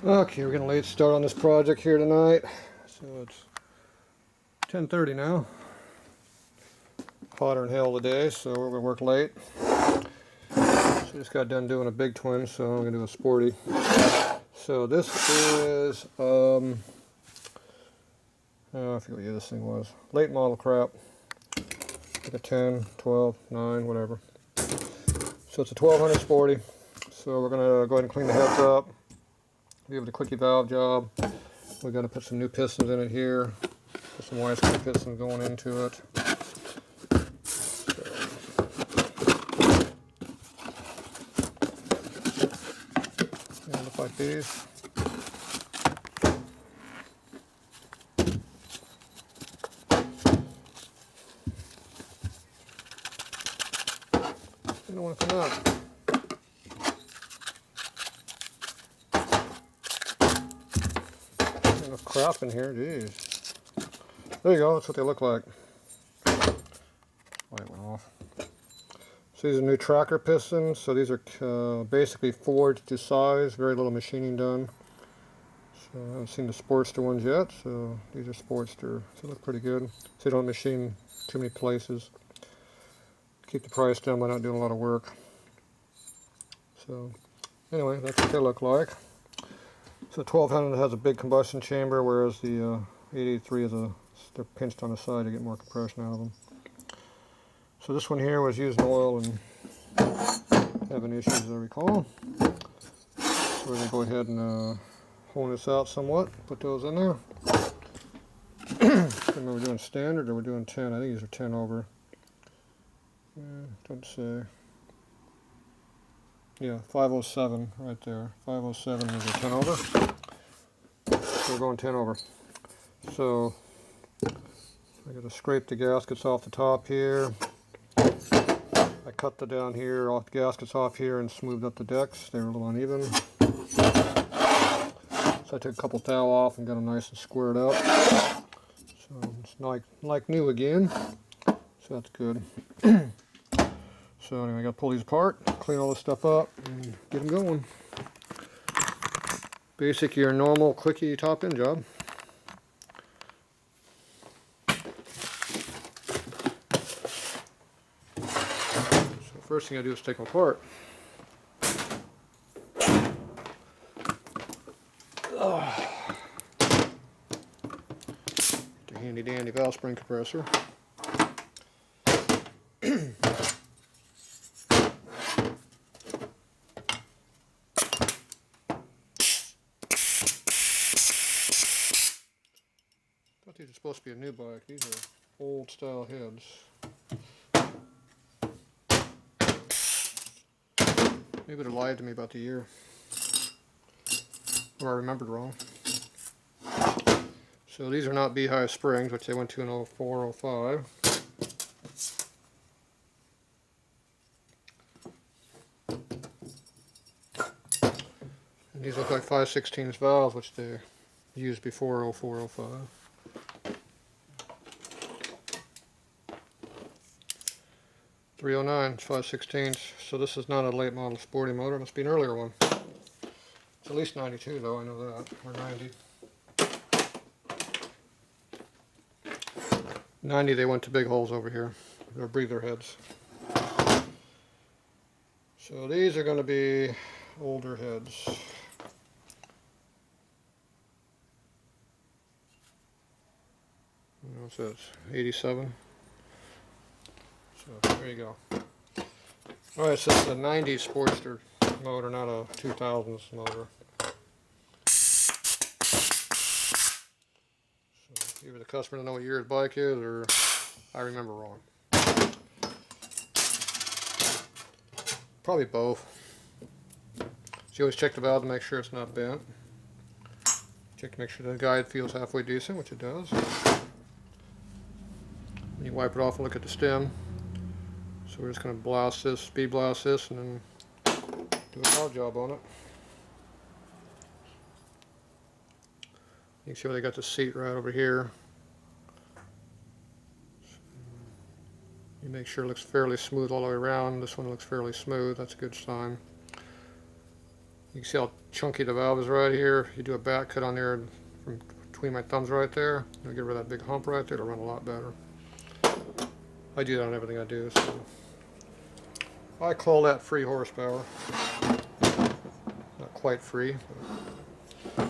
Okay, we're getting a late start on this project here tonight. So it's 10:30 now. Hotter than hell today, so we're going to work late. So just got done doing a big twin, so I'm going to do a sporty. So this is, I forget what year this thing was. Late model crap. Like a 10, 12, 9, whatever. So it's a 1200 sporty. So we're going to go ahead and clean the heads up. Give it a quickie valve job. We got to put some new pistons in it here. Put some YSK pistons going into it. They look like these. They don't want to come out. Enough crap in here, jeez. There you go, that's what they look like. Light went off. So these are new tracker pistons. So these are basically forged to size, very little machining done. So I haven't seen the Sportster ones yet, so these are Sportster. So they look pretty good. So they don't machine too many places. Keep the price down by not doing a lot of work. So anyway, that's what they look like. So the 1200 has a big combustion chamber, whereas the 883 is they're pinched on the side to get more compression out of them. So this one here was using oil and having issues, as I recall. So we're going to go ahead and hone this out somewhat, put those in there. I don't know if we're doing standard or we're doing 10. I think these are 10 over. Don't say. Yeah, 507 right there. 507 is a 10 over. So we're going 10 over. So I got to scrape the gaskets off the top here. I cut the down here, off the gaskets off here, and smoothed up the decks. They were a little uneven. So I took a couple thou off and got them nice and squared up. So it's like new again. So that's good. So anyway, I got to pull these apart, clean all this stuff up, and get them going. Basic, your normal quickie top end job. So first thing I do is take them apart. The handy dandy valve spring compressor. I thought these are supposed to be a new bike. These are old style heads. Maybe they lied to me about the year. Or I remembered wrong. So these are not beehive springs, which they went to in 04, 05. And these look like 5/16 valves, which they used before 04, 05. .309, 5/16. So this is not a late model sporty motor. It must be an earlier one. It's at least 92 though, I know that, or 90. 90, they went to big holes over here. They're breather heads. So these are going to be older heads. What's this? 87. So there you go. Alright, so it's a 90s Sportster motor, not a 2000s motor. So either the customer doesn't know what year his bike is, or I remember wrong. Probably both. So you always check the valve to make sure it's not bent. Check to make sure the guide feels halfway decent, which it does. And you wipe it off and look at the stem. So we're just going to blast this, speed blast this, and then do a valve job on it. You can see where they got the seat right over here. You make sure it looks fairly smooth all the way around. This one looks fairly smooth. That's a good sign. You can see how chunky the valve is right here. You do a back cut on there from between my thumbs right there. You'll get rid of that big hump right there. It'll run a lot better. I do that on everything I do. So I call that free horsepower. Not quite free, but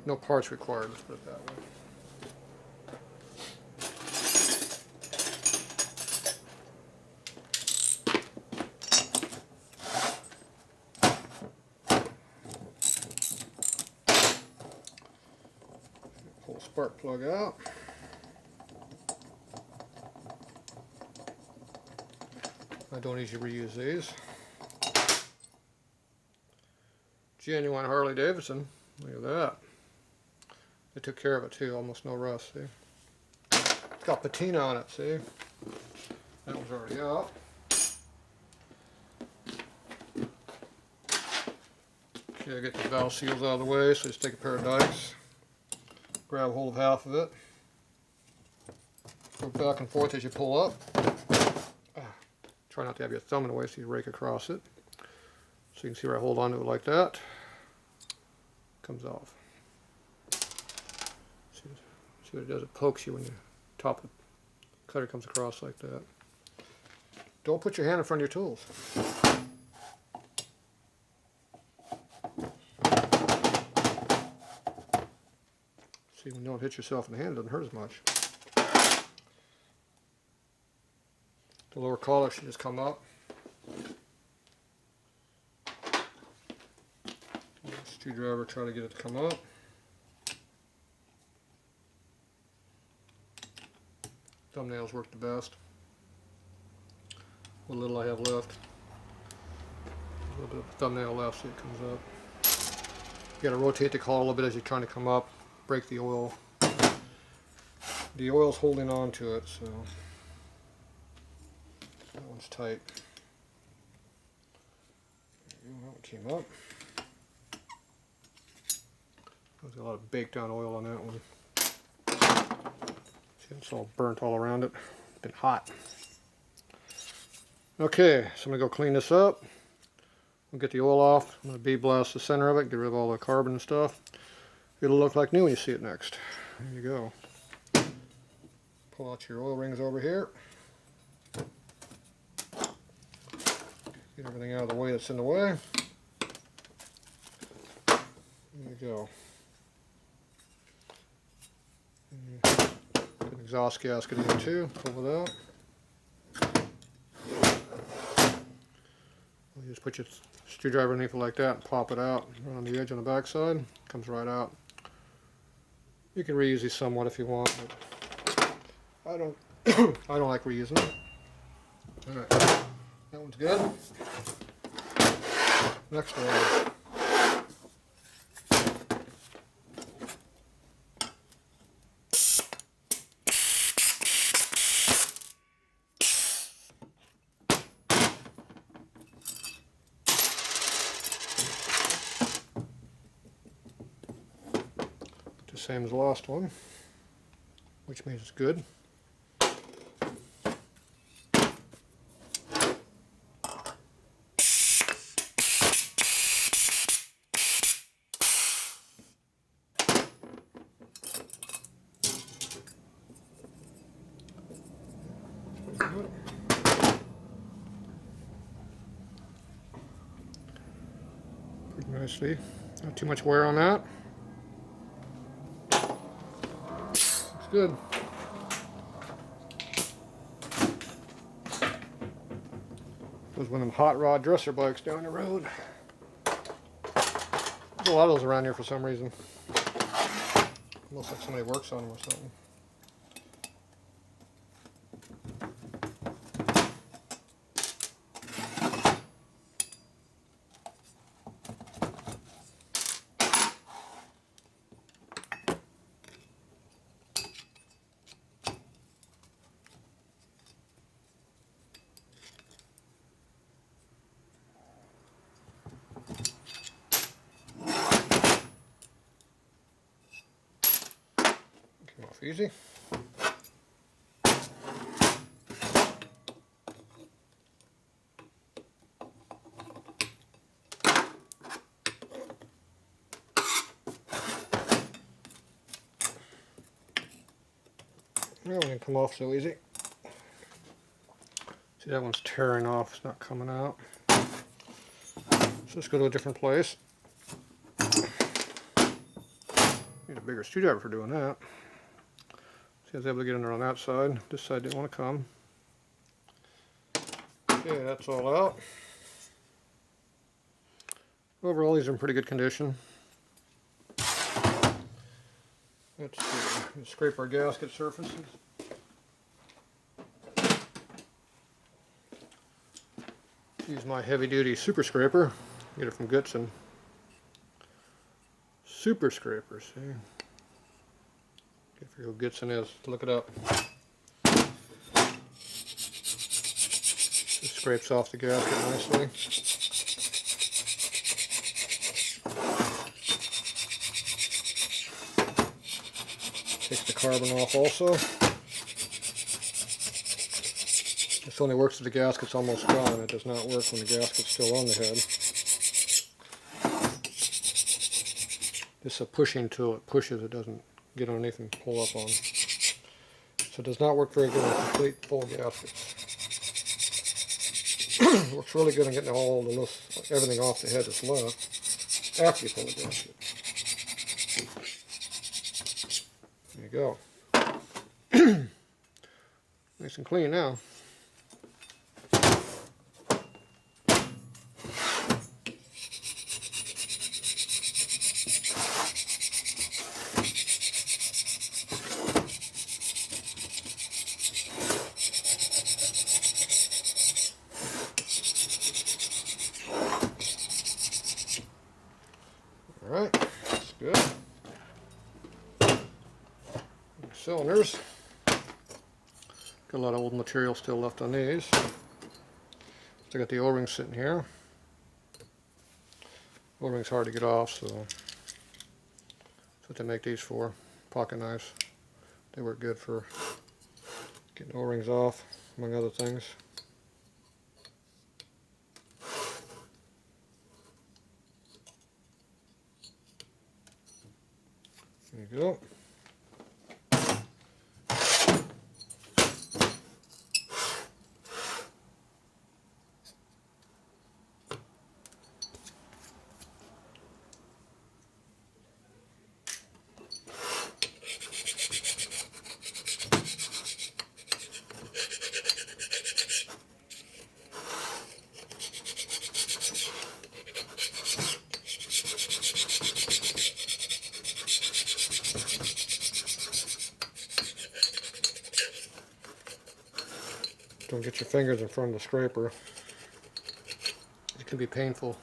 no parts required, let's put it that way. Pull the spark plug out. I don't usually reuse these. Genuine Harley Davidson. Look at that. They took care of it too, almost no rust, see? It's got patina on it, see? That one's already out. Okay, get the valve seals out of the way, so just take a pair of dikes, grab hold of half of it, go back and forth as you pull up. Try not to have your thumb in the way so you rake across it. So you can see where I hold on to it like that. Comes off. See what it does? It pokes you when the top of the cutter comes across like that. Don't put your hand in front of your tools. See, when you don't hit yourself in the hand, it doesn't hurt as much. The lower collar should just come up. Screwdriver, try to get it to come up. Thumbnails work the best. What little I have left. A little bit of thumbnail left, so it comes up. You got to rotate the collar a little bit as you're trying to come up. Break the oil. The oil's holding on to it, so that one's tight. There you go, that one came up. There's a lot of baked down oil on that one. See, it's all burnt all around it. It's been hot. Okay, so I'm going to go clean this up. We'll get the oil off. I'm going to bead blast the center of it, get rid of all the carbon and stuff. It'll look like new when you see it next. There you go. Pull out your oil rings over here. Get everything out of the way that's in the way. There you go. Put an exhaust gasket in there too. Pull it out. You just put your screwdriver underneath it like that and pop it out around the edge on the back side. Comes right out. You can reuse these somewhat if you want, but I don't. I don't like reusing them. All right, that one's good. Next one. Same as the last one, which means it's good. Pretty nicely. Not too much wear on that. Good. There's one of them hot rod dresser bikes down the road. There's a lot of those around here for some reason. Looks like somebody works on them or something. Off easy. That one didn't come off so easy. See, that one's tearing off, it's not coming out. So let's go to a different place. Need a bigger screwdriver for doing that. See, I was able to get in there on that side. This side didn't want to come. Okay, that's all out. Overall, these are in pretty good condition. Let's see. Let's scrape our gasket surfaces. Use my heavy-duty super scraper. Get it from Goodson. Super scraper, see? If you know who Goodson is, look it up. Just scrapes off the gasket nicely. Takes the carbon off also. This only works if the gasket's almost gone. It does not work when the gasket's still on the head. This is a pushing tool. It pushes, it doesn't get underneath and pull up on. So it does not work very good on complete full gaskets. It works really good on getting all the everything off the head that's left after you pull the gasket. There you go. Nice and clean now. Alright, that's good. Cylinders. Got a lot of old material still left on these. Still got the O-rings sitting here. O-rings hard to get off, so that's what they make these for. Pocket knives. They work good for getting O-rings off, among other things. There you go. Don't get your fingers in front of the scraper. It can be painful.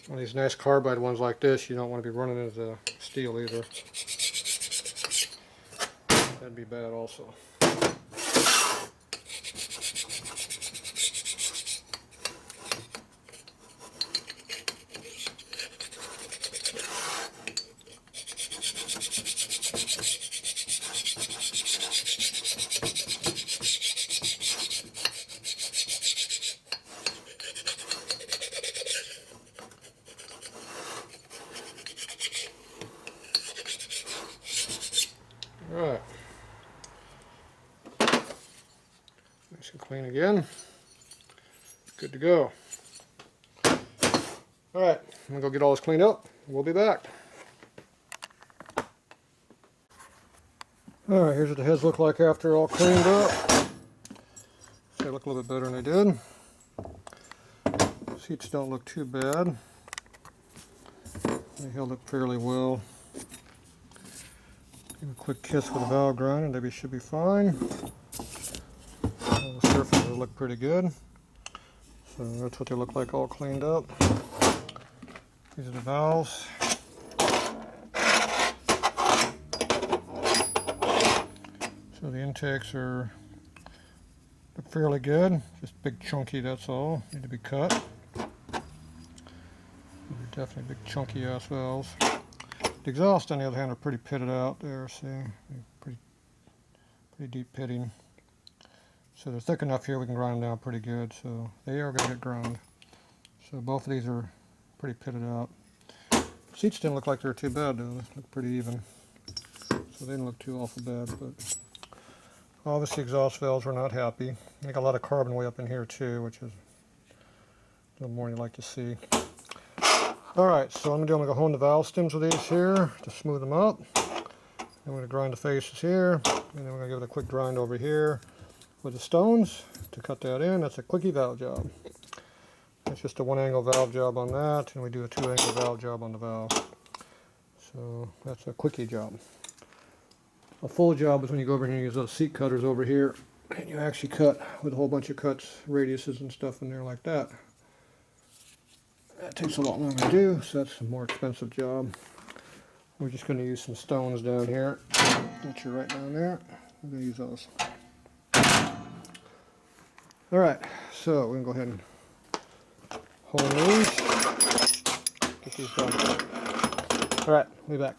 One of these nice carbide ones like this, you don't want to be running into steel either. That'd be bad also. Alright. Nice and clean again. Good to go. Alright, I'm going to go get all this cleaned up. We'll be back. Alright, here's what the heads look like after all cleaned up. They look a little bit better than they did. Seats don't look too bad. They held up fairly well. Give a quick kiss with a valve grinder and they should be fine. The surfaces look pretty good. So that's what they look like all cleaned up. These are the valves. So the intakes are fairly good. Just big chunky, that's all. Need to be cut. They're definitely big chunky ass valves. The exhaust, on the other hand, are pretty pitted out there. See, pretty deep pitting. So they're thick enough here we can grind them down pretty good. So they are going to get ground. So both of these are pretty pitted out. Seats didn't look like they were too bad though. They looked pretty even. So they didn't look too awful bad, but obviously exhaust valves were not happy. They got a lot of carbon way up in here too, which is a little more than you like to see. Alright, so I'm going to hone the valve stems with these here to smooth them up. I'm going to grind the faces here, and then we're going to give it a quick grind over here with the stones to cut that in. That's a quickie valve job. It's just a one angle valve job on that, and we do a two angle valve job on the valve. So that's a quickie job. A full job is when you go over here and use those seat cutters over here, and you actually cut with a whole bunch of cuts, radiuses and stuff in there like that. That takes a lot longer to do, so that's a more expensive job. We're just going to use some stones down here, which are right down there. We're going to use those. Alright, so we're going to go ahead and hone these. Get these done. Alright, we'll be back.